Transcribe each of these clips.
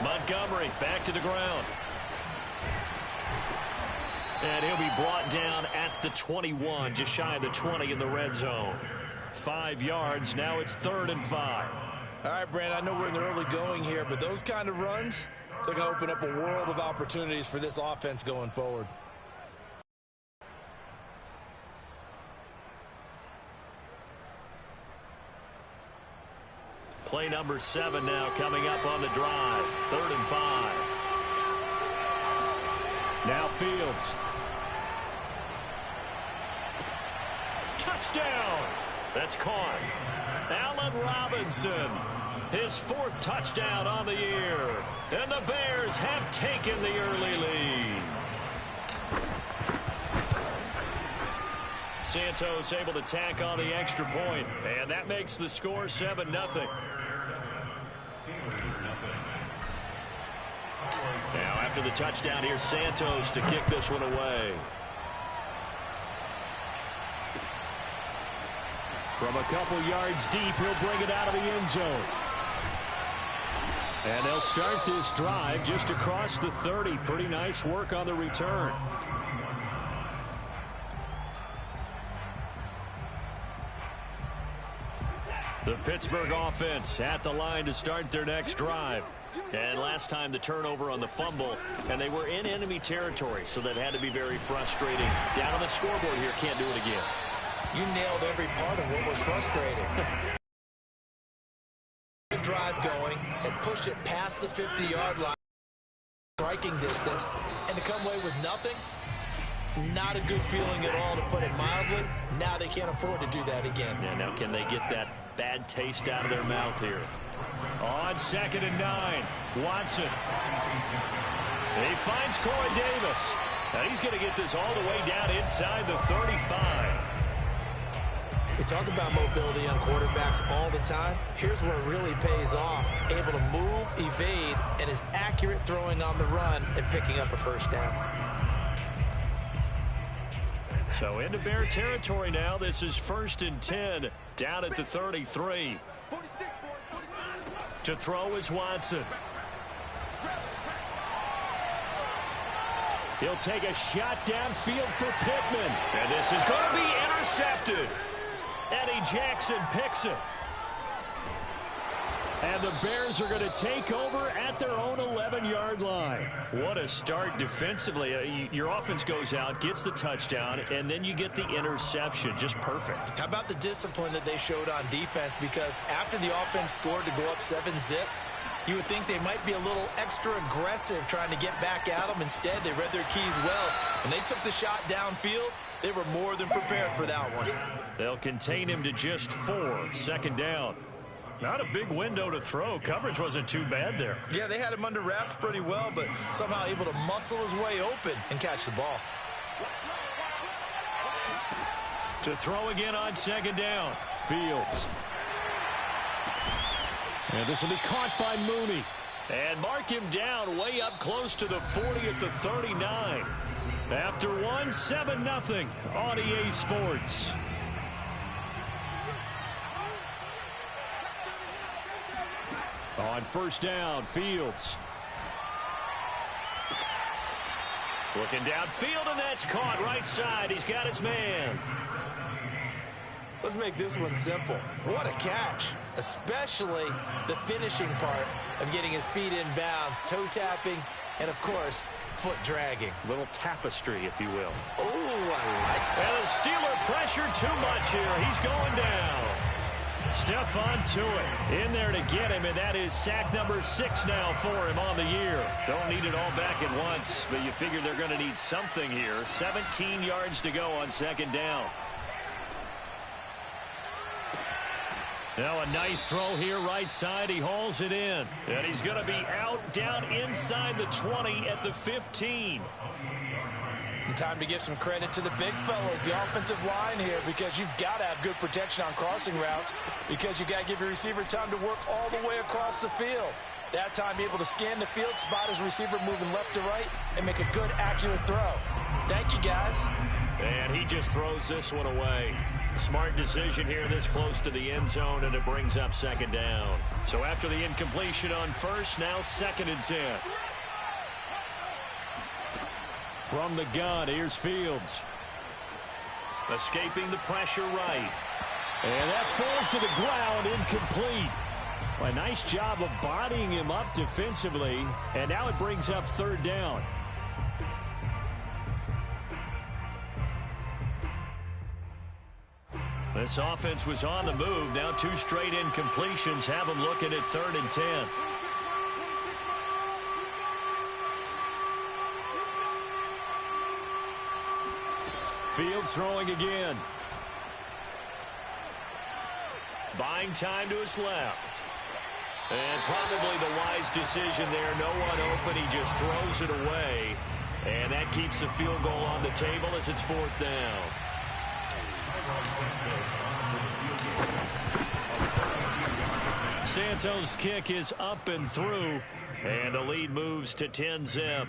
Montgomery back to the ground. And he'll be brought down at the 21, just shy of the 20 in the red zone. 5 yards. Now it's 3rd and 5. All right, Brand, I know we're in the early going here, but those kind of runs, they're going to open up a world of opportunities for this offense going forward. Play number 7 now coming up on the drive. 3rd and 5. Now Fields. Touchdown. That's caught. Allen Robinson. His 4th touchdown on the year. And the Bears have taken the early lead. Santos able to tack on the extra point. And that makes the score 7-0. Now after the touchdown, here's Santos to kick this one away. From a couple yards deep, he'll bring it out of the end zone. And they'll start this drive just across the 30. Pretty nice work on the return. The Pittsburgh offense at the line to start their next drive. And last time the turnover on the fumble, and they were in enemy territory, so that had to be very frustrating. Down on the scoreboard here, can't do it again. You nailed every part of what was frustrating. The drive going and pushed it past the 50-yard line, striking distance, and to come away with nothing, not a good feeling at all, to put it mildly. Now they can't afford to do that again. Yeah, now can they get that bad taste out of their mouth here? On 2nd and 9, Watson. He finds Corey Davis. Now he's going to get this all the way down inside the 35. We talk about mobility on quarterbacks all the time. Here's where it really pays off. Able to move, evade, and is accurate throwing on the run and picking up a first down. So into Bear territory now. This is 1st and 10 down at the 33. To throw is Watson. He'll take a shot downfield for Pittman. And this is going to be intercepted. Eddie Jackson picks it. And the Bears are going to take over at their own 11-yard line. What a start defensively. Your offense goes out, gets the touchdown, and then you get the interception. Just perfect. How about the discipline that they showed on defense? Because after the offense scored to go up 7-zip, you would think they might be a little extra aggressive trying to get back at them. Instead, they read their keys well. When they took the shot downfield, they were more than prepared for that one. They'll contain him to just 4. 2nd down. Not a big window to throw. Coverage wasn't too bad there. Yeah, they had him under wraps pretty well, but somehow able to muscle his way open and catch the ball. To throw again on 2nd down. Fields. And this will be caught by Mooney. And mark him down way up close to the 40 at the 39. After 7-0 on EA Sports. On 1st down, Fields. Looking downfield, and that's caught right side. He's got his man. Let's make this one simple. What a catch, especially the finishing part of getting his feet in bounds, toe tapping, and, of course, foot dragging. Little tapestry, if you will. Oh, I like that. And the Steeler pressure too much here. He's going down. Stephon Tuitt in there to get him, and that is sack number 6 now for him on the year. Don't need it all back at once, but you figure they're going to need something here. 17 yards to go on 2nd down. Now a nice throw here right side. He hauls it in, and he's going to be out down inside the 20 at the 15. And time to give some credit to the big fellas, the offensive line here, because you've got to have good protection on crossing routes, because you've got to give your receiver time to work all the way across the field. That time able to scan the field, spot his receiver moving left to right, and make a good, accurate throw. Thank you, guys. And he just throws this one away. Smart decision here this close to the end zone, and it brings up second down. So after the incompletion on first, now 2nd and 10. From the gun, here's Fields. Escaping the pressure right. And that falls to the ground, incomplete. A nice job of bodying him up defensively, and now it brings up 3rd down. This offense was on the move. Now 2 straight incompletions have them looking at 3rd and 10. Fields throwing again. Buying time to his left. And probably the wise decision there. No one open. He just throws it away. And that keeps the field goal on the table as it's 4th down. Santos' kick is up and through, and the lead moves to 10-zip.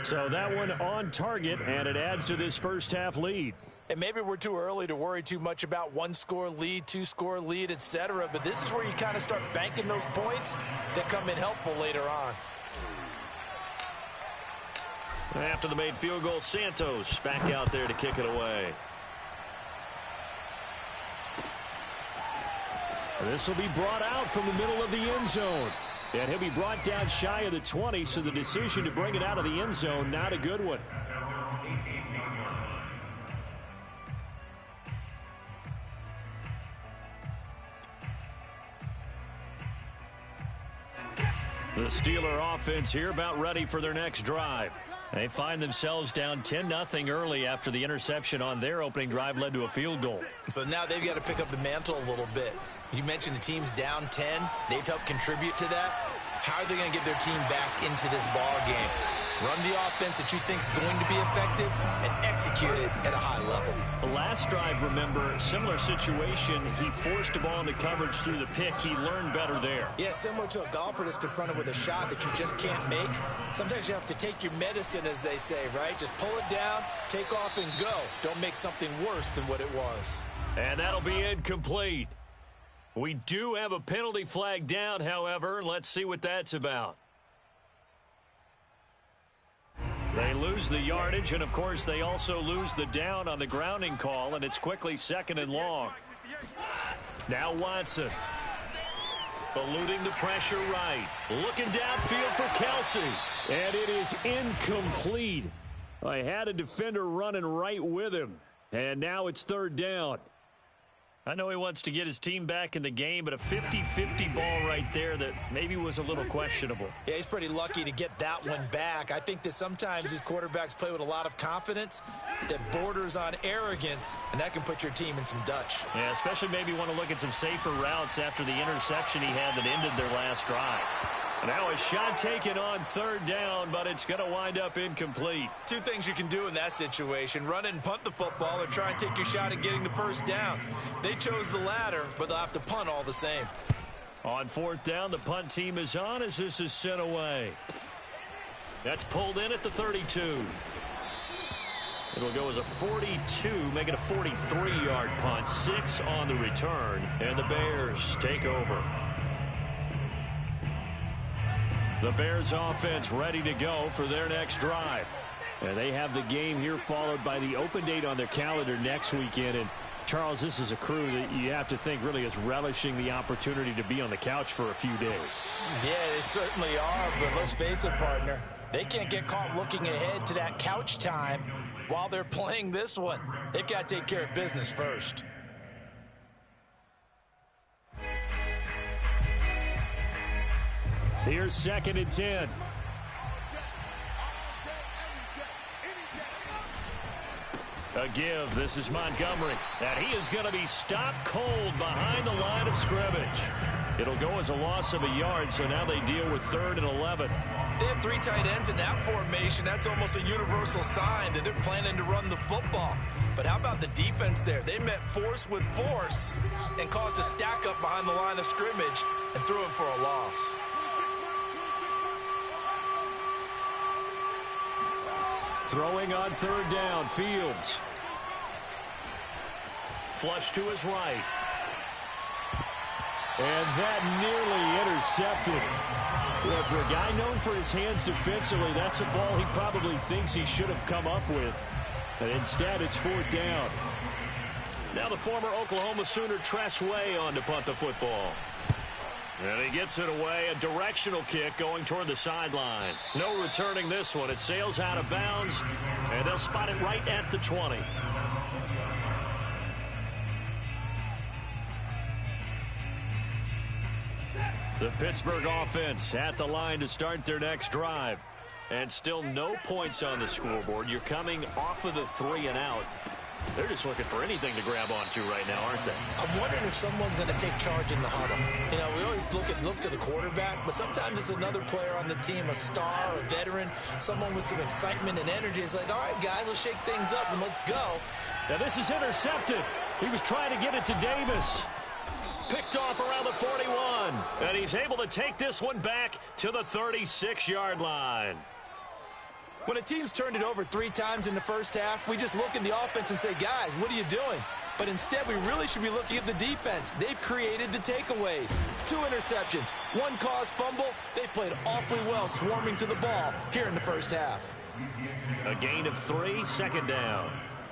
So that one on target, and it adds to this first half lead. And maybe we're too early to worry too much about 1-score lead, 2-score lead, etc. But this is where you kind of start banking those points that come in helpful later on. After the made field goal, Santos back out there to kick it away. This will be brought out from the middle of the end zone. And he'll be brought down shy of the 20, so the decision to bring it out of the end zone, not a good one. The Steeler offense here about ready for their next drive. They find themselves down 10-0 early after the interception on their opening drive led to a field goal. So now they've got to pick up the mantle a little bit. You mentioned the team's down 10. They've helped contribute to that. How are they going to get their team back into this ball game? Run the offense that you think is going to be effective and execute it at a high level. The last drive, remember, similar situation. He forced a ball into coverage through the pick. He learned better there. Yeah, similar to a golfer that's confronted with a shot that you just can't make. Sometimes you have to take your medicine, as they say, right? Just pull it down, take off, and go. Don't make something worse than what it was. And that'll be incomplete. We do have a penalty flag down, however. Let's see what that's about. They lose the yardage, and, of course, they also lose the down on the grounding call, and it's quickly 2nd and long. Now Watson. Eluding the pressure right. Looking downfield for Kelsey. And it is incomplete. I had a defender running right with him, and now it's 3rd down. I know he wants to get his team back in the game, but a 50-50 ball right there that maybe was a little questionable. Yeah, he's pretty lucky to get that one back. I think that sometimes these quarterbacks play with a lot of confidence that borders on arrogance, and that can put your team in some Dutch. Yeah, especially maybe want to look at some safer routes after the interception he had that ended their last drive. Now a shot taken on 3rd down, but it's going to wind up incomplete. 2 things you can do in that situation: run and punt the football, or try and take your shot at getting the 1st down. They chose the latter, but they'll have to punt all the same. On 4th down, the punt team is on as this is sent away. That's pulled in at the 32. It'll go as a 42, make it a 43-yard punt. 6 on the return, and the Bears take over. The Bears offense ready to go for their next drive. And they have the game here followed by the open date on their calendar next weekend. And Charles, this is a crew that you have to think really is relishing the opportunity to be on the couch for a few days. Yeah, they certainly are, but let's face it, partner. They can't get caught looking ahead to that couch time while they're playing this one. They've got to take care of business first. Here's 2nd and 10. A give. This is Montgomery. And he is going to be stopped cold behind the line of scrimmage. It'll go as a loss of a yard, so now they deal with 3rd and 11. They have 3 tight ends in that formation. That's almost a universal sign that they're planning to run the football. But how about the defense there? They met force with force and caused a stack up behind the line of scrimmage and threw him for a loss. Throwing on 3rd down, Fields. flush to his right. And that nearly intercepted. Yeah, for a guy known for his hands defensively, that's a ball he probably thinks he should have come up with. And instead, it's 4th down. Now the former Oklahoma Sooner Tress Way on to punt the football. And he gets it away. A directional kick going toward the sideline. No returning this one. It sails out of bounds, and they'll spot it right at the 20. The Pittsburgh offense at the line to start their next drive. And still no points on the scoreboard. You're coming off of the 3 and out. They're just looking for anything to grab onto right now, aren't they? I'm wondering if someone's going to take charge in the huddle. You know, we always look to the quarterback, but sometimes it's another player on the team, a star, a veteran, someone with some excitement and energy. It's like, all right, guys, let's shake things up and let's go. Now this is intercepted. He was trying to get it to Davis. Picked off around the 41. And he's able to take this one back to the 36-yard line. When a team's turned it over 3 times in the first half, we just look at the offense and say, guys, what are you doing? But instead, we really should be looking at the defense. They've created the takeaways. 2 interceptions, 1 caused fumble. They played awfully well swarming to the ball here in the first half. A gain of 3, 2nd down.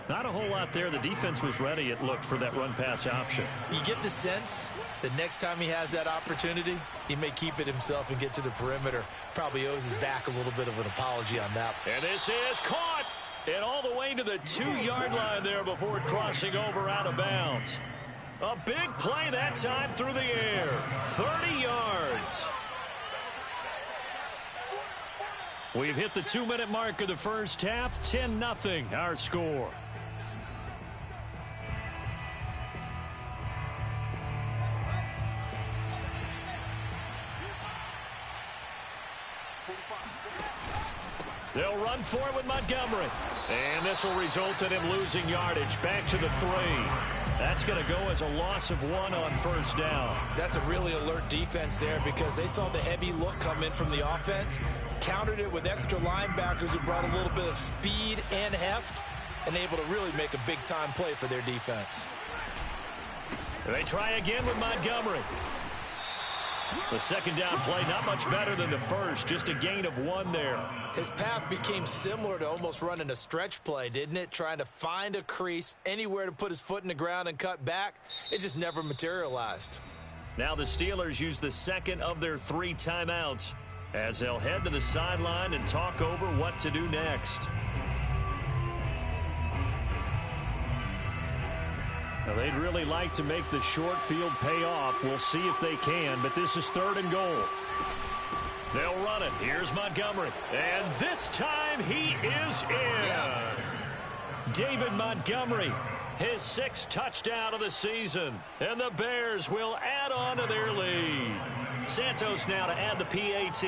Not a whole lot there. The defense was ready, it looked, for that run-pass option. You get the sense that next time he has that opportunity, he may keep it himself and get to the perimeter. Probably owes his back a little bit of an apology on that. And this is caught. And all the way to the 2-yard line there before crossing over out of bounds. A big play that time through the air. 30 yards. We've hit the 2-minute mark of the first half. 10-0 our score. They'll run for it with Montgomery. And this will result in him losing yardage back to the 3. That's going to go as a loss of 1 on 1st down. That's a really alert defense there because they saw the heavy look come in from the offense, countered it with extra linebackers who brought a little bit of speed and heft, and able to really make a big-time play for their defense. They try again with Montgomery. The 2nd down play, not much better than the first, just a gain of 1 there. His path became similar to almost running a stretch play, didn't it? Trying to find a crease, anywhere to put his foot in the ground and cut back. It just never materialized. Now the Steelers use the 2nd of their 3 timeouts as they'll head to the sideline and talk over what to do next. Now, they'd really like to make the short field pay off. We'll see if they can, but this is 3rd and goal. They'll run it. Here's Montgomery. And this time he is in. Yes. David Montgomery, his 6th touchdown of the season. And the Bears will add on to their lead. Santos now to add the PAT.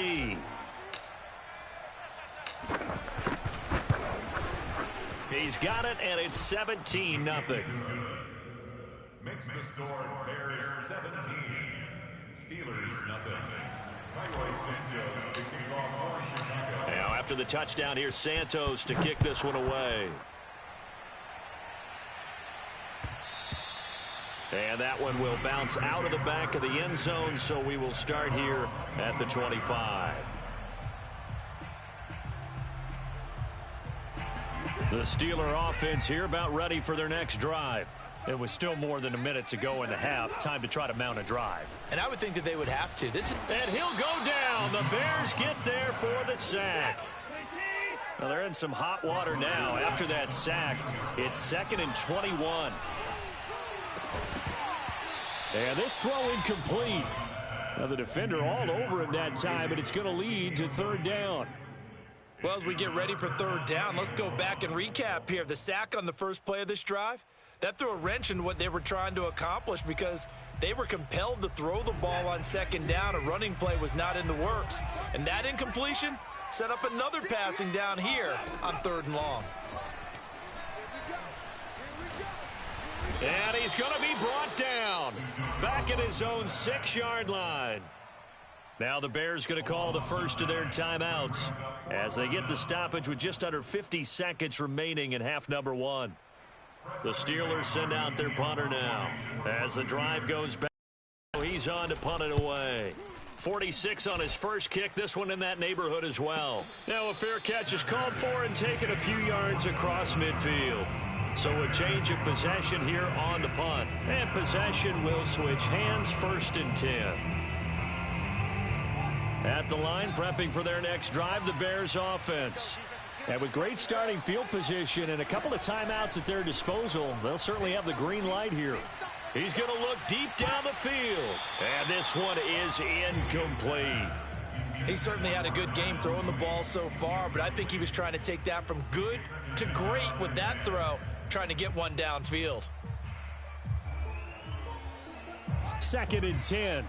He's got it, and it's 17-0. Makes the score Bears 17, Steelers nothing. Santos to kick off for Chicago. Now after the touchdown, here's Santos to kick this one away. And that one will bounce out of the back of the end zone, so we will start here at the 25. The Steeler offense here about ready for their next drive. It was still more than a minute to go in the half. Time to try to mount a drive. And I would think that they would have to. And he'll go down. The Bears get there for the sack. Well, they're in some hot water now. After that sack, it's 2nd and 21. And this throw incomplete. Now the defender all over him that time, but it's going to lead to 3rd down. Well, as we get ready for 3rd down, let's go back and recap here. The sack on the first play of this drive, that threw a wrench in what they were trying to accomplish because they were compelled to throw the ball on 2nd down. A running play was not in the works. And that incompletion set up another passing down here on 3rd and long. And he's going to be brought down back at his own 6-yard line. Now the Bears going to call the first of their timeouts as they get the stoppage with just under 50 seconds remaining in half number 1. The Steelers send out their punter now. As the drive goes back, he's on to punt it away. 46 on his first kick. This one in that neighborhood as well. Now a fair catch is called for and taken a few yards across midfield. So a change of possession here on the punt. And possession will switch hands, 1st and 10. At the line, prepping for their next drive, the Bears offense. And with great starting field position and a couple of timeouts at their disposal, they'll certainly have the green light here. He's going to look deep down the field. And this one is incomplete. He certainly had a good game throwing the ball so far, but I think he was trying to take that from good to great with that throw, trying to get one downfield. 2nd and 10.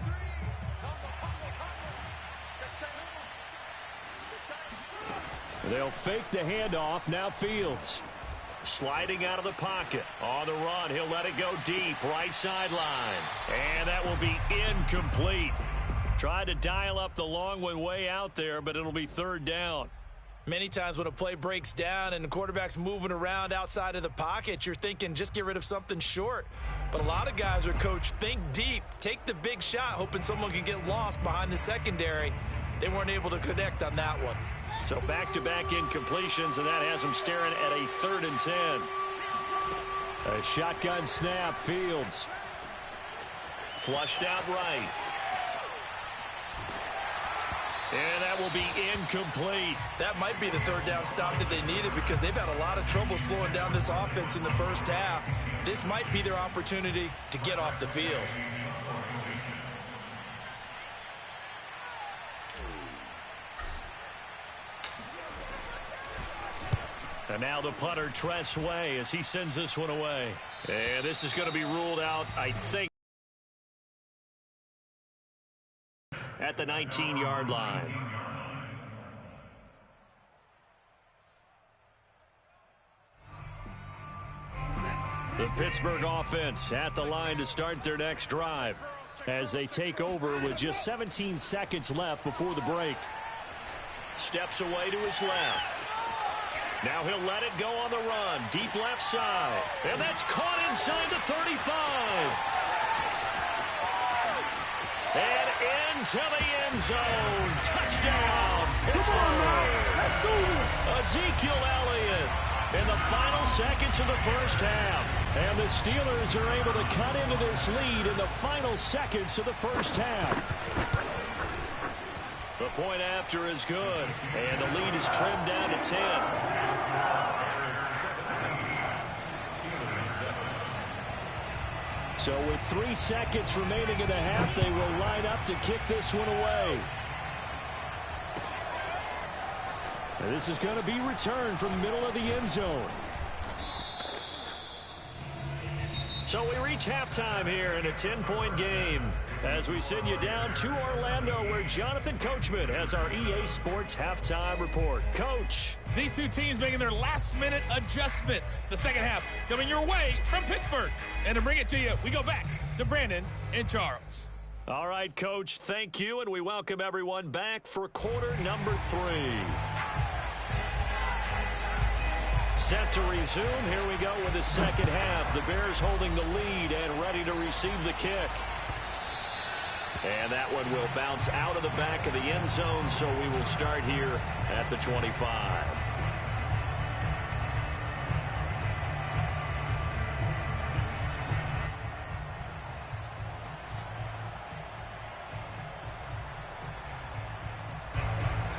They'll fake the handoff. Now Fields. Sliding out of the pocket. On the run, he'll let it go deep. Right sideline. And that will be incomplete. Tried to dial up the long one way out there, but it'll be 3rd down. Many times when a play breaks down and the quarterback's moving around outside of the pocket, you're thinking just get rid of something short. But a lot of guys are coached, think deep, take the big shot, hoping someone can get lost behind the secondary. They weren't able to connect on that one. So back-to-back incompletions, and that has them staring at a 3rd and 10. A shotgun snap, Fields. Flushed out right. And that will be incomplete. That might be the 3rd down stop that they needed because they've had a lot of trouble slowing down this offense in the first half. This might be their opportunity to get off the field. And now the punter, Tress Way, as he sends this one away. And this is going to be ruled out, I think, at the 19-yard line. The Pittsburgh offense at the line to start their next drive as they take over with just 17 seconds left before the break. Steps away to his left. Now he'll let it go on the run. Deep left side. And that's caught inside the 35. And into the end zone. Touchdown, Pittsburgh. Ezekiel Elliott in the final seconds of the first half. And the Steelers are able to cut into this lead in the final seconds of the first half. The point after is good, and the lead is trimmed down to 10. So with 3 seconds remaining in the half, they will line up to kick this one away. And this is going to be returned from the middle of the end zone. So we reach halftime here in a 10-point game as we send you down to Orlando where Jonathan Coachman has our EA Sports halftime report. Coach. These two teams making their last-minute adjustments. The second half coming your way from Pittsburgh. And to bring it to you, we go back to Brandon and Charles. All right, Coach, thank you, and we welcome everyone back for quarter number 3. Set to resume. Here we go with the second half. The Bears holding the lead and ready to receive the kick. And that one will bounce out of the back of the end zone, so we will start here at the 25.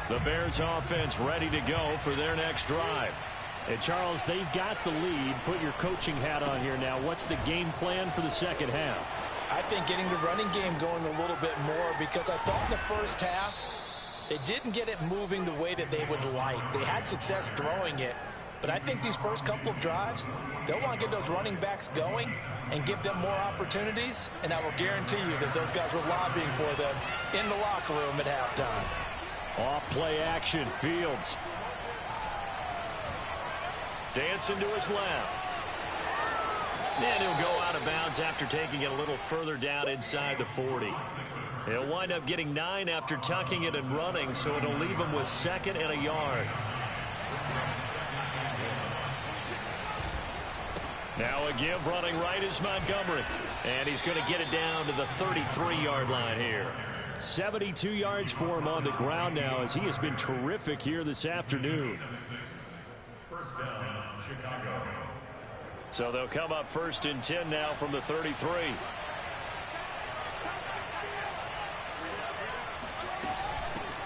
The Bears offense ready to go for their next drive. And Charles, they've got the lead. Put your coaching hat on here now. What's the game plan for the second half? I think getting the running game going a little bit more because I thought the first half they didn't get it moving the way that they would like. They had success throwing it, but I think these first couple of drives, they'll want to get those running backs going and give them more opportunities, and I will guarantee you that those guys were lobbying for them in the locker room at halftime. Off play action, Fields. Dancing to his left. And he'll go out of bounds after taking it a little further down inside the 40. He'll wind up getting 9 after tucking it and running, so it'll leave him with 2nd and a yard. Now a give running right is Montgomery. And he's going to get it down to the 33-yard line here. 72 yards for him on the ground now as he has been terrific here this afternoon. First down, Chicago. So they'll come up 1st and 10 now from the 33.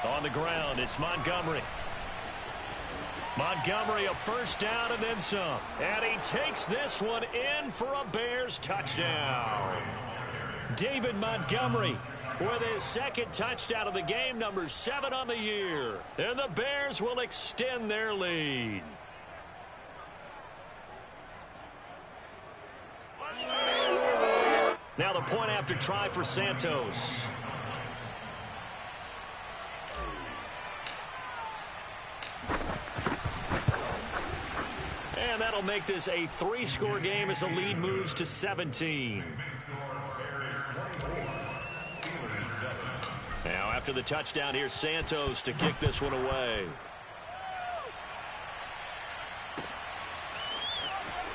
On the ground, it's Montgomery. Montgomery a first down and then some. And he takes this one in for a Bears touchdown. David Montgomery with his second touchdown of the game, number 7 on the year. And the Bears will extend their lead. Now the point after try for Santos. And that'll make this a 3-score game as the lead moves to 17. Now after the touchdown, here's Santos to kick this one away.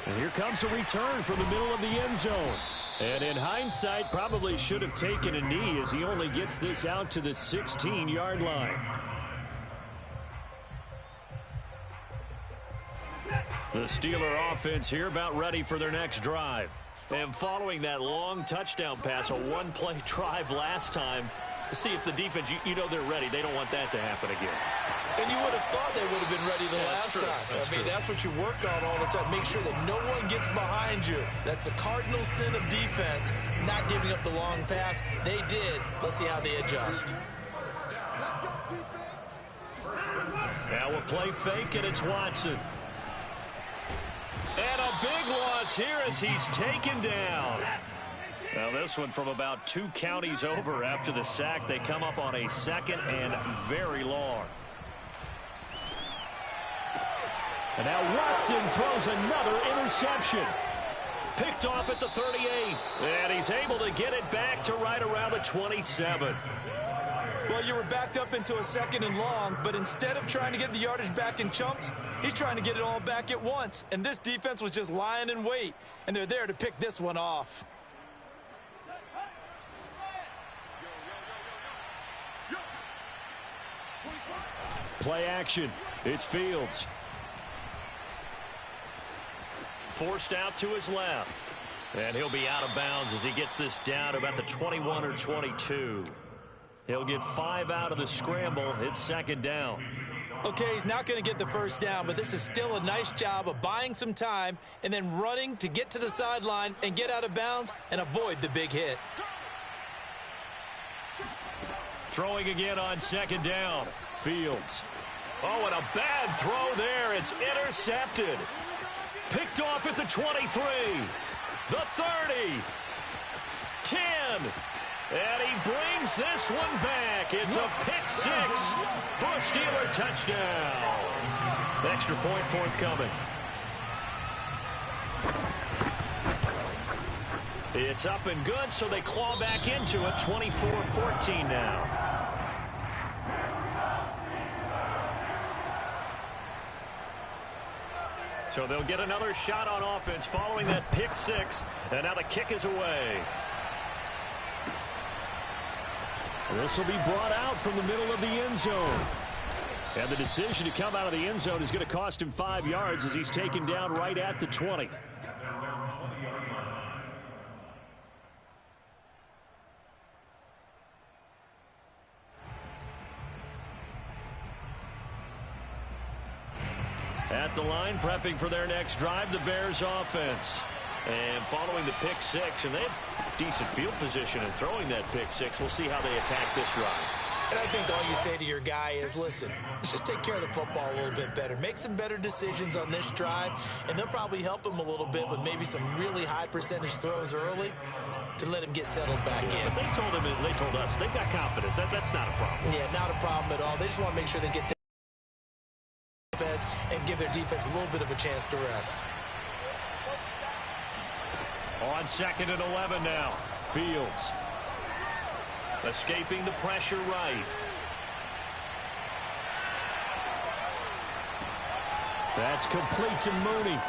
And here comes a return from the middle of the end zone. And in hindsight, probably should have taken a knee as he only gets this out to the 16-yard line. The Steeler offense here about ready for their next drive. And following that long touchdown pass, a one-play drive last time, see if the defense, you know they're ready. They don't want that to happen again. And you would have thought they would have been ready the last time. That's what you work on all the time. Make sure that no one gets behind you. That's the cardinal sin of defense, not giving up the long pass. They did. Let's see how they adjust. Now a play fake, and it's Watson. And a big loss here as he's taken down. Now this one from about 2 counties over after the sack. They come up on a 2nd and very long. And now Watson throws another interception. Picked off at the 38. And he's able to get it back to right around the 27. Well, you were backed up into a 2nd and long, but instead of trying to get the yardage back in chunks, he's trying to get it all back at once. And this defense was just lying in wait, and they're there to pick this one off. Play action. It's Fields. Forced out to his left. And he'll be out of bounds as he gets this down to about the 21 or 22. He'll get 5 out of the scramble. It's 2nd down. Okay, he's not going to get the first down, but this is still a nice job of buying some time and then running to get to the sideline and get out of bounds and avoid the big hit. Throwing again on 2nd down. Fields. Oh, and a bad throw there. It's intercepted. Picked off at the 23. The 30. 10. And he brings this one back. It's a pick 6 for a Steeler touchdown. Extra point forthcoming. It's up and good, so they claw back into it. 24-14 now. So they'll get another shot on offense following that pick 6. And now the kick is away. This will be brought out from the middle of the end zone. And the decision to come out of the end zone is going to cost him 5 yards as he's taken down right at the 20. At the line, prepping for their next drive, the Bears offense. And following the pick 6, and they have decent field position in throwing that pick 6. We'll see how they attack this drive. And I think all you say to your guy is, listen, let's just take care of the football a little bit better. Make some better decisions on this drive, and they'll probably help him a little bit with maybe some really high percentage throws early to let him get settled back in. But they told us they've got confidence. That's not a problem. Yeah, not a problem at all. They just want to make sure they get their defense and give their defense a little bit of a chance to rest. On 2nd and 11 now. Fields. Escaping the pressure right. That's complete to Mooney.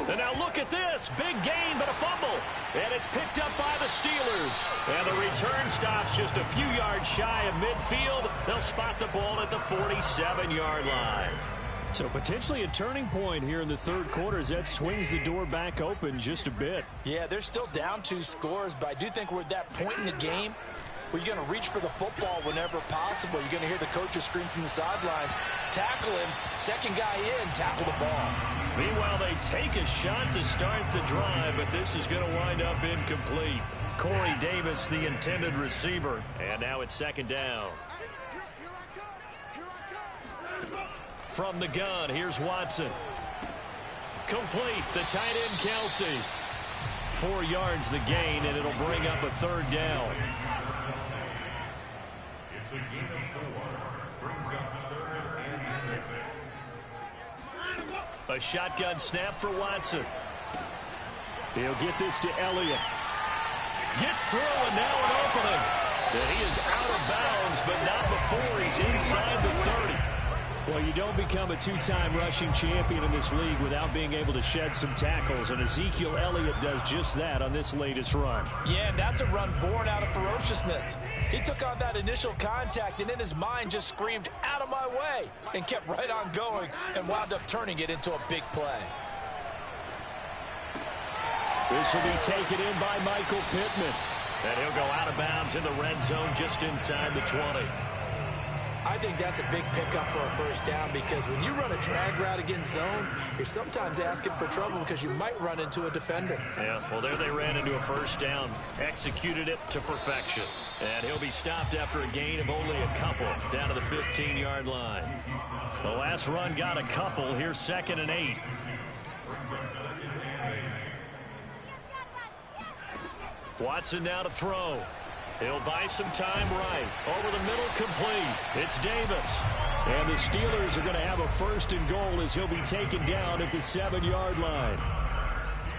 And now look at this. Big gain, but a fumble. And it's picked up by the Steelers. And the return stops just a few yards shy of midfield. They'll spot the ball at the 47-yard line. So potentially a turning point here in the third quarter as that swings the door back open just a bit. Yeah, they're still down 2 scores, but I do think we're at that point in the game where you're going to reach for the football whenever possible. You're going to hear the coaches scream from the sidelines, tackle him, second guy in, tackle the ball. Meanwhile, they take a shot to start the drive, but this is going to wind up incomplete. Corey Davis, the intended receiver, and now it's second down. From the gun, here's Watson. Complete, the tight end Kelsey. 4 yards the gain, and it'll bring up a third down. It's a gain of 4. Brings up 3rd and 6. A shotgun snap for Watson. He'll get this to Elliott. Gets through, and now an opening. And he is out of bounds, but not before he's inside the 30. Well, you don't become a 2-time rushing champion in this league without being able to shed some tackles, and Ezekiel Elliott does just that on this latest run. Yeah, that's a run born out of ferociousness. He took on that initial contact and in his mind just screamed, "Out of my way," and kept right on going and wound up turning it into a big play. This will be taken in by Michael Pittman. And he'll go out of bounds in the red zone just inside the 20. I think that's a big pickup for a first down because when you run a drag route against zone, you're sometimes asking for trouble because you might run into a defender. Yeah, well, there they ran into a first down, executed it to perfection. And he'll be stopped after a gain of only a couple down to the 15-yard line. The last run got a couple. Here's 2nd and 8. Watson now to throw. He'll buy some time right. Over the middle, complete. It's Davis. And the Steelers are going to have a 1st and goal as he'll be taken down at the 7-yard line.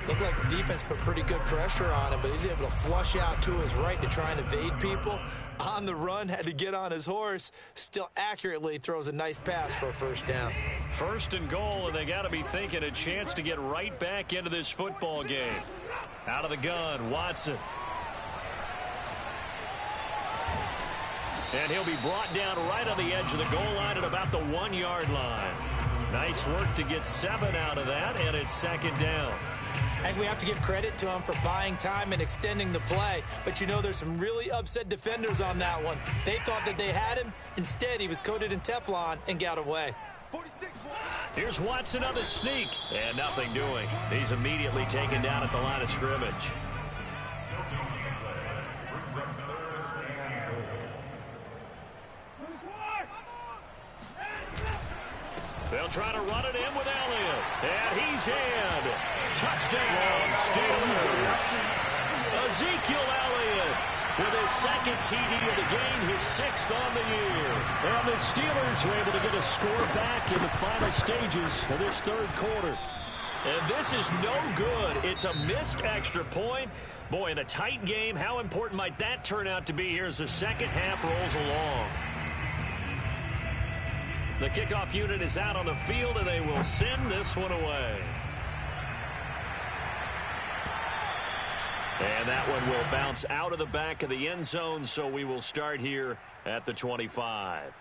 Looked like the defense put pretty good pressure on him, but he's able to flush out to his right to try and evade people. On the run, had to get on his horse. Still accurately throws a nice pass for a first down. 1st and goal, and they got to be thinking a chance to get right back into this football game. Out of the gun, Watson. And he'll be brought down right on the edge of the goal line at about the 1-yard line. Nice work to get 7 out of that, and it's 2nd down. And we have to give credit to him for buying time and extending the play. But you know there's some really upset defenders on that one. They thought that they had him. Instead, he was coated in Teflon and got away. Here's Watson on the sneak, and nothing doing. He's immediately taken down at the line of scrimmage. They'll try to run it in with Elliott. And he's in. Touchdown, Steelers. Ezekiel Elliott with his 2nd TD of the game, his 6th on the year. And the Steelers are able to get a score back in the final stages of this 3rd quarter. And this is no good. It's a missed extra point. Boy, in a tight game, how important might that turn out to be here as the second half rolls along? The kickoff unit is out on the field, and they will send this one away. And that one will bounce out of the back of the end zone, so we will start here at the 25.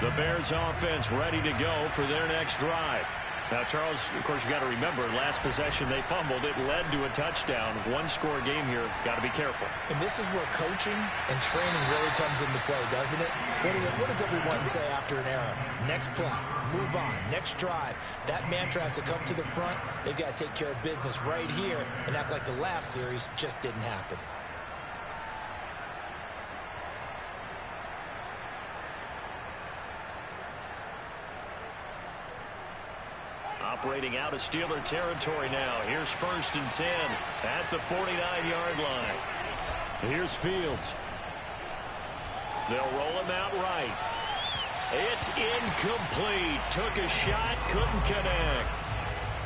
The Bears offense ready to go for their next drive. Now, Charles, of course, you got to remember, last possession they fumbled. It led to a touchdown. 1-score game here. Got to be careful. And this is where coaching and training really comes into play, doesn't it? What does everyone say after an error? Next play, move on, next drive. That mantra has to come to the front. They've got to take care of business right here and act like the last series just didn't happen. Operating out of Steeler territory now. Here's 1st and 10 at the 49-yard line. Here's Fields. They'll roll him out right. It's incomplete. Took a shot, couldn't connect.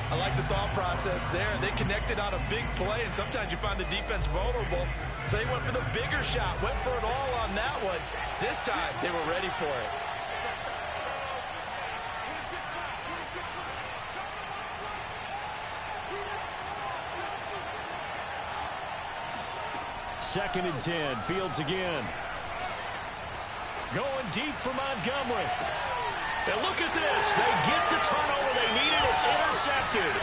I like the thought process there. They connected on a big play, and sometimes you find the defense vulnerable. So they went for the bigger shot, went for it all on that one. This time, they were ready for it. Second and 10. Fields again. Going deep for Montgomery. And look at this. They get the turnover they needed. It's intercepted.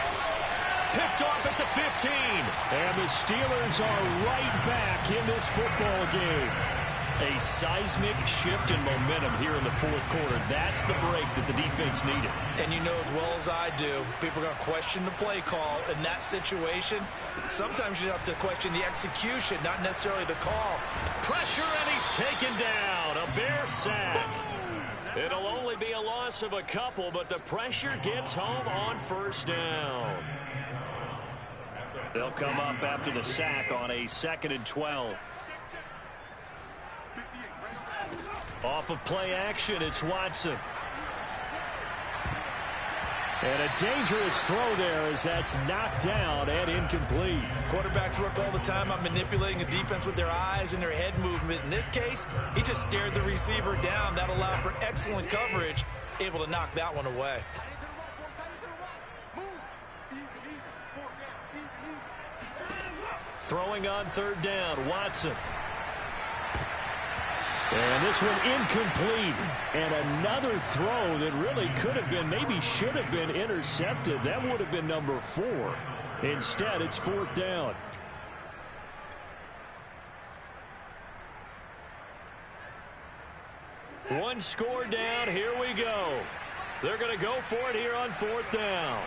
Picked off at the 15. And the Steelers are right back in this football game. A seismic shift in momentum here in the fourth quarter. That's the break that the defense needed. And you know as well as I do, people are going to question the play call in that situation. Sometimes you have to question the execution, not necessarily the call. Pressure, and he's taken down. A Bear sack. It'll only be a loss of a couple, but the pressure gets home on first down. They'll come up after the sack on a 2nd and 12. Off of play action, it's Watson. And a dangerous throw there as that's knocked down and incomplete. Quarterbacks work all the time on manipulating a defense with their eyes and their head movement. In this case, he just stared the receiver down. That allowed for excellent coverage, able to knock that one away. Throwing on 3rd down, Watson. And this one incomplete. And another throw that really could have been, maybe should have been intercepted. That would have been number 4. Instead, it's 4th down. One score down. Here we go. They're going to go for it here on 4th down.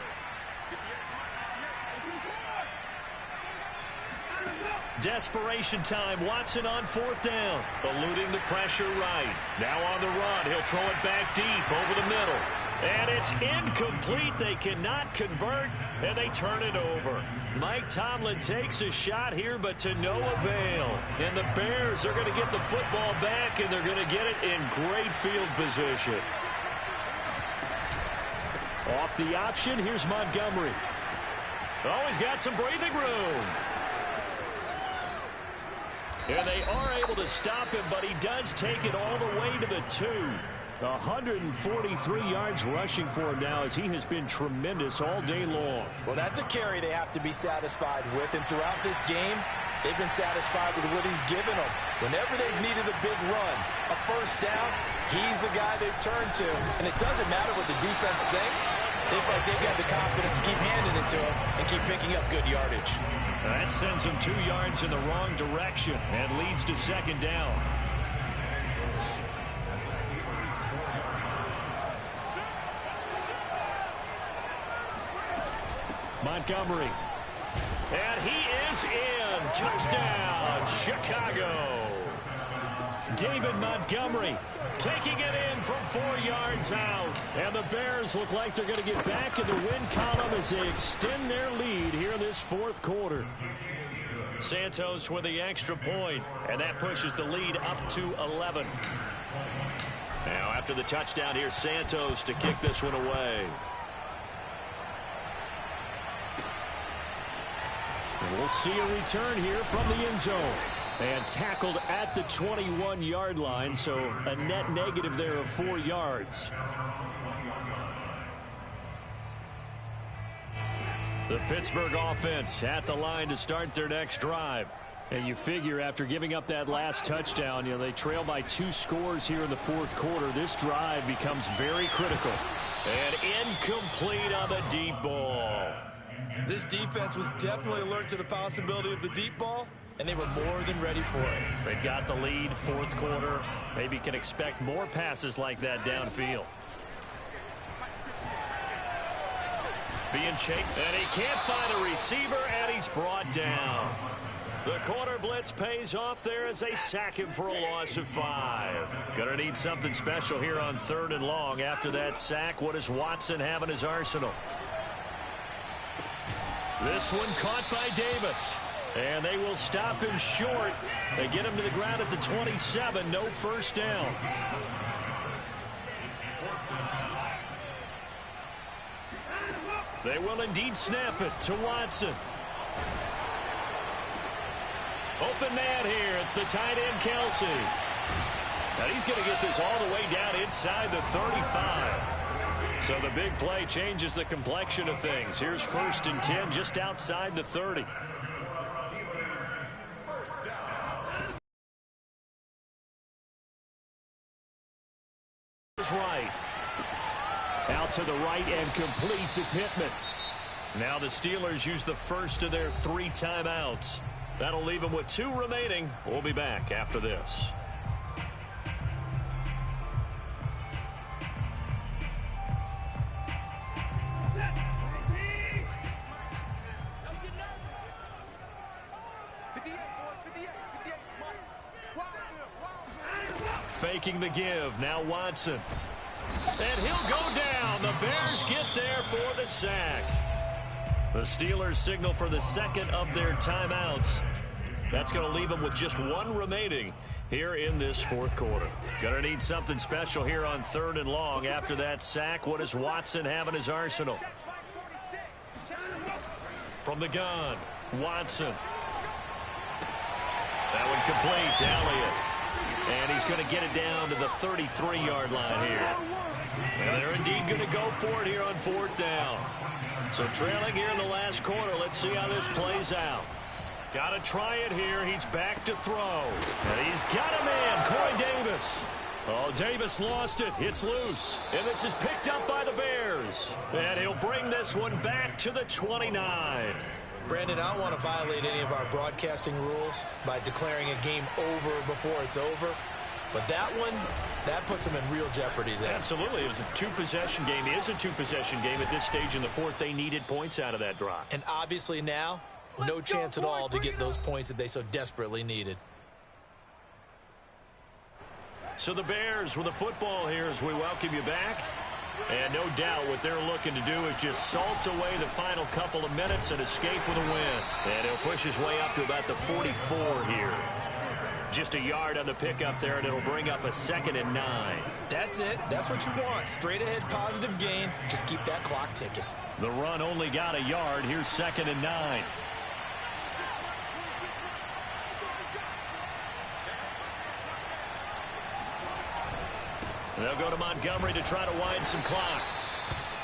Desperation time. Watson on 4th down. Eluding the pressure right. Now on the run. He'll throw it back deep over the middle. And it's incomplete. They cannot convert, and they turn it over. Mike Tomlin takes a shot here, but to no avail. And the Bears are going to get the football back, and they're going to get it in great field position. Off the option, here's Montgomery. Oh, he's got some breathing room. And they are able to stop him, but he does take it all the way to the 2. 143 yards rushing for him now as he has been tremendous all day long. Well, that's a carry they have to be satisfied with. And throughout this game, they've been satisfied with what he's given them. Whenever they've needed a big run, a first down, he's the guy they've turned to. And it doesn't matter what the defense thinks. They feel like they've got the confidence to keep handing it to him and keep picking up good yardage. That sends him 2 yards in the wrong direction and leads to 2nd down. Montgomery. And he is in. Touchdown, Chicago. David Montgomery taking it in from 4 yards out. And the Bears look like they're going to get back in the win column as they extend their lead here in this 4th quarter. Santos with the extra point, and that pushes the lead up to 11. Now after the touchdown, here's Santos to kick this one away. And we'll see a return here from the end zone. And tackled at the 21-yard line, so a net negative there of 4 yards. The Pittsburgh offense at the line to start their next drive. And you figure after giving up that last touchdown, you know, they trail by 2 scores here in the 4th quarter. This drive becomes very critical. And incomplete on the deep ball. This defense was definitely alert to the possibility of the deep ball, and they were more than ready for it. They've got the lead, 4th quarter. Maybe can expect more passes like that downfield. Being chased, and he can't find a receiver, and he's brought down. The corner blitz pays off there as they sack him for a loss of 5. Gonna need something special here on 3rd and long. After that sack, what does Watson have in his arsenal? This one caught by Davis. And they will stop him short. They get him to the ground at the 27. No first down. They will indeed snap it to Watson. Open man here. It's the tight end, Kelsey. Now he's going to get this all the way down inside the 35. So the big play changes the complexion of things. Here's 1st and 10 just outside the 30. Right. Out to the right and complete to Pittman. Now the Steelers use the first of their 3 timeouts. That'll leave them with 2 remaining. We'll be back after this. Faking the give. Now Watson. And he'll go down. The Bears get there for the sack. The Steelers signal for the second of their timeouts. That's going to leave them with just 1 remaining here in this 4th quarter. Going to need something special here on 3rd and long. After that sack, what does Watson have in his arsenal? From the gun, Watson. That one complete to Elliott. And he's going to get it down to the 33-yard line here. And they're indeed going to go for it here on 4th down. So trailing here in the last quarter. Let's see how this plays out. Got to try it here. He's back to throw. And he's got a man, Corey Davis. Oh, Davis lost it. It's loose. And this is picked up by the Bears. And he'll bring this one back to the 29. Brandon, I don't want to violate any of our broadcasting rules by declaring a game over before it's over. But that one, that puts them in real jeopardy there. Absolutely. It was a 2-possession game. It is a 2-possession game at this stage in the 4th. They needed points out of that drive. And obviously now, no chance at all to get those points that they so desperately needed. So the Bears with the football here as we welcome you back. And no doubt what they're looking to do is just salt away the final couple of minutes and escape with a win. And he'll push his way up to about the 44 here. Just a yard on the pickup there, and it'll bring up a 2nd and 9. That's it. That's what you want. Straight ahead positive gain. Just keep that clock ticking. The run only got a yard. Here's 2nd and 9. They'll go to Montgomery to try to wind some clock.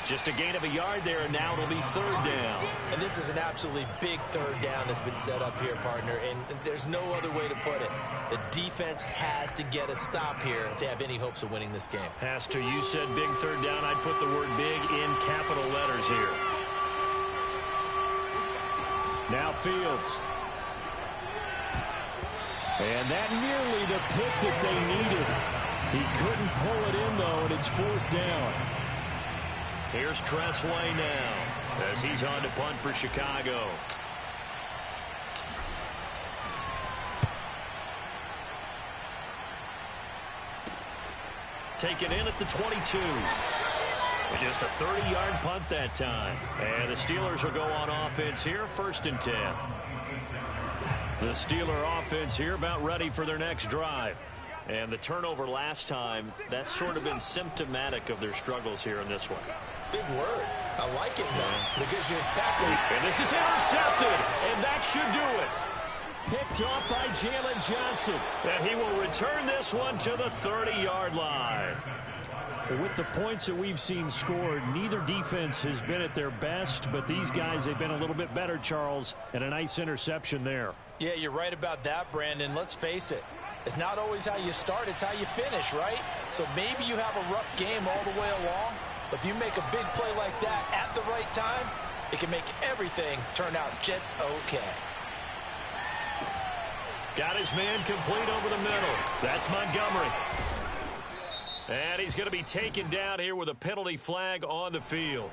Just a gain of a yard there, and now it'll be 3rd down. And this is an absolutely big 3rd down that's been set up here, partner, and there's no other way to put it. The defense has to get a stop here if they have any hopes of winning this game. Has to. You said big 3rd down. I'd put the word big in capital letters here. Now Fields. And that nearly the pick that they needed. He couldn't pull it in, though, and it's 4th down. Here's Tressway now as he's on to punt for Chicago. Taken in at the 22. And just a 30-yard punt that time. And the Steelers will go on offense here, 1st and 10. The Steeler offense here about ready for their next drive. And the turnover last time, that's sort of been symptomatic of their struggles here in this one. Big word. I like it, though, because you're exactly... And this is intercepted, and that should do it. Picked off by Jalen Johnson. And he will return this one to the 30-yard line. With the points that we've seen scored, neither defense has been at their best, but these guys, they've been a little bit better, Charles, and a nice interception there. Yeah, you're right about that, Brandon. Let's face it. It's not always how you start, it's how you finish, right? So maybe you have a rough game all the way along, but if you make a big play like that at the right time, it can make everything turn out just okay. Got his man complete over the middle. That's Montgomery. And he's going to be taken down here with a penalty flag on the field.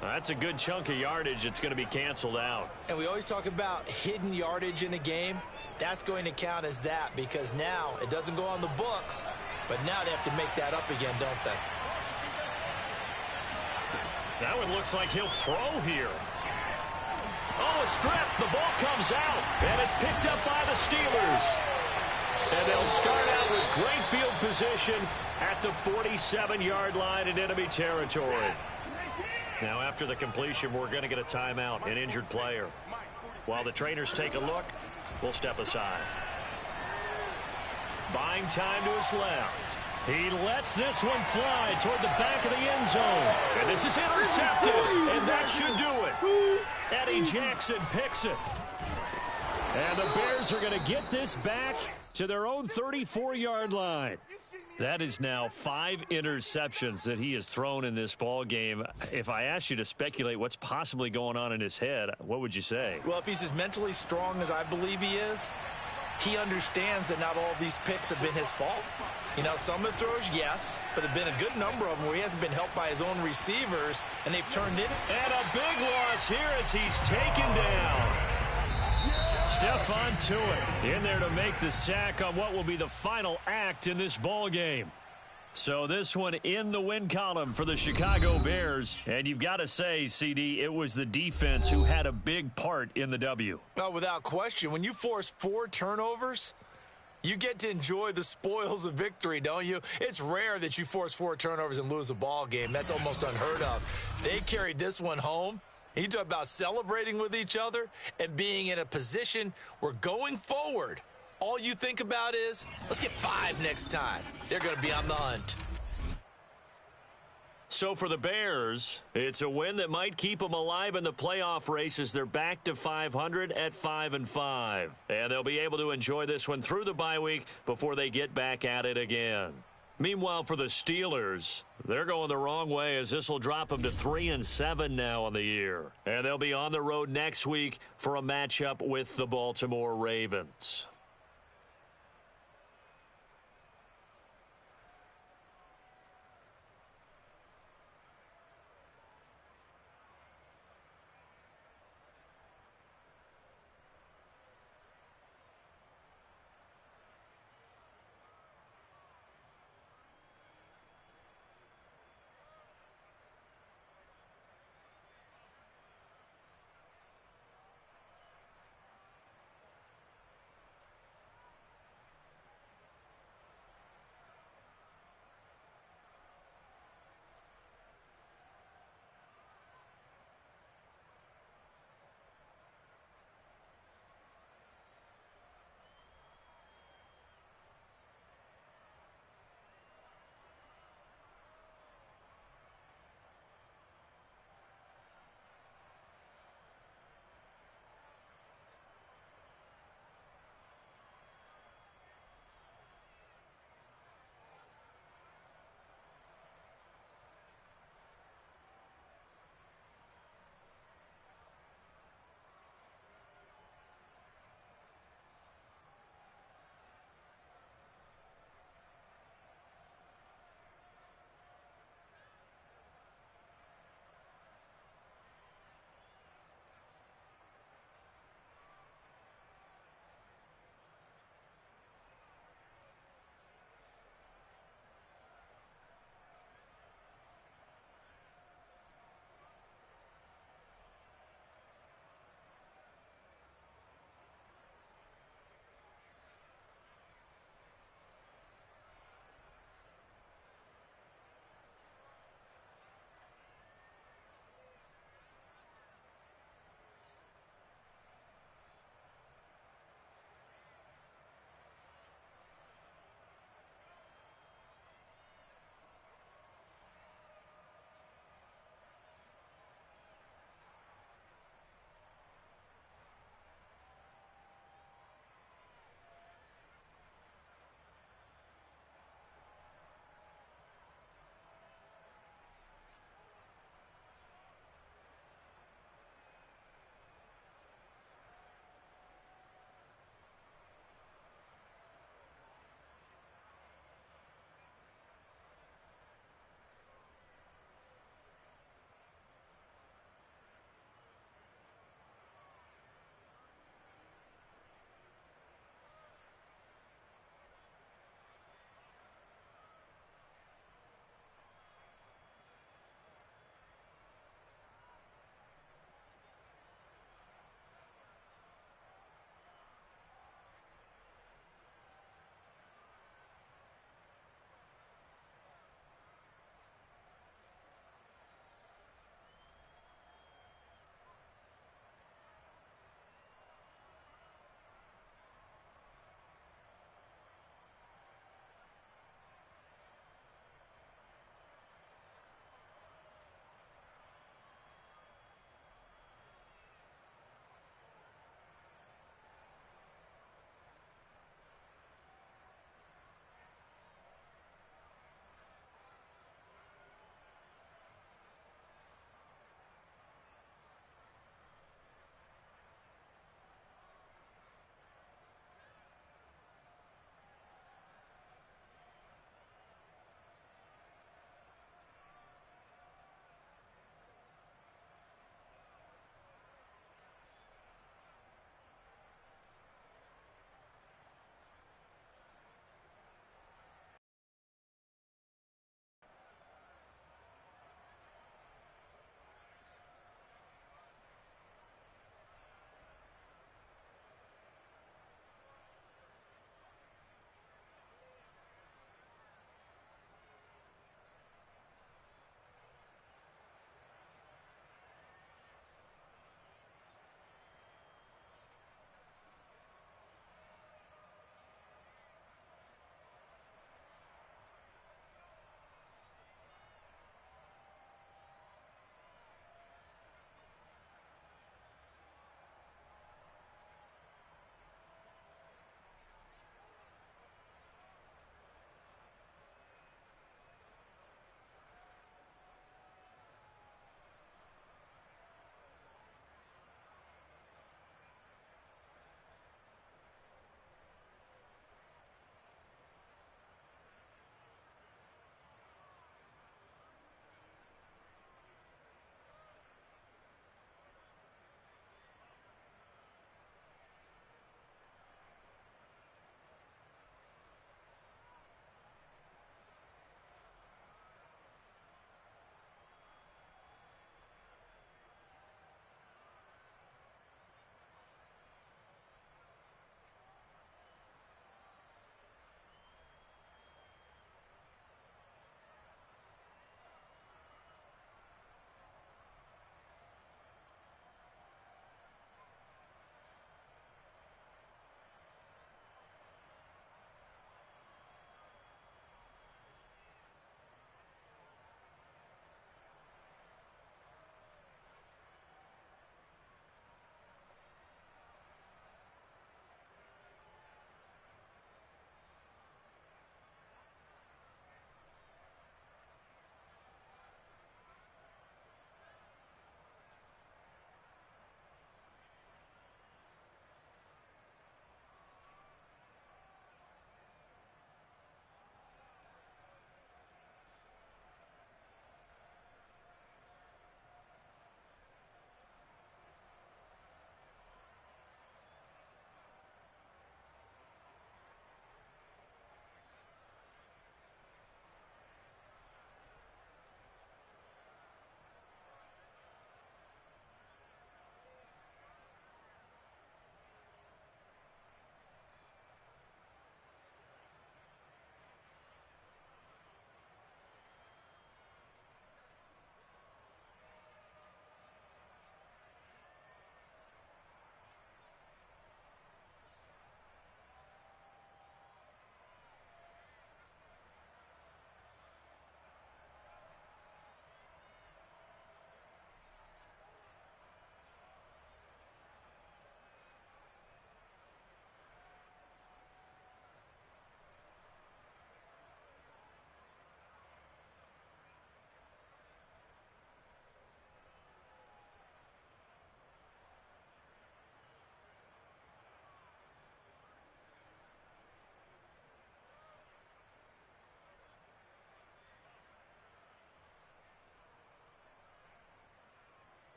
That's a good chunk of yardage. It's going to be canceled out. And we always talk about hidden yardage in a game. That's going to count as that because now it doesn't go on the books, but now they have to make that up again, don't they? That one looks like he'll throw here. Oh, a strip. The ball comes out, and it's picked up by the Steelers. And they'll start out with great field position at the 47-yard line in enemy territory. Now, after the completion, we're going to get a timeout, an injured player. While the trainers take a look, we'll step aside. Buying time to his left. He lets this one fly toward the back of the end zone. And this is intercepted, and that should do it. Eddie Jackson picks it. And the Bears are going to get this back to their own 34-yard line. That is now 5 interceptions that he has thrown in this ball game. If I asked you to speculate what's possibly going on in his head, what would you say? Well, if he's as mentally strong as I believe he is, he understands that not all of these picks have been his fault. You know, some of the throws, yes, but there have been a good number of them where he hasn't been helped by his own receivers, and they've turned in. And a big loss here as he's taken down. Stephon Tuitt in there to make the sack on what will be the final act in this ball game. So this one in the win column for the Chicago Bears. And you've got to say, CD, it was the defense who had a big part in the W. Oh, without question. When you force 4 turnovers, you get to enjoy the spoils of victory, don't you? It's rare that you force 4 turnovers and lose a ball game. That's almost unheard of. They carried this one home. He talked about celebrating with each other and being in a position where going forward, all you think about is, let's get 5 next time. They're going to be on the hunt. So for the Bears, it's a win that might keep them alive in the playoff race as they're back to 500 at 5-5. And they'll be able to enjoy this one through the bye week before they get back at it again. Meanwhile, for the Steelers, they're going the wrong way as this will drop them to 3-7 now on the year. And they'll be on the road next week for a matchup with the Baltimore Ravens.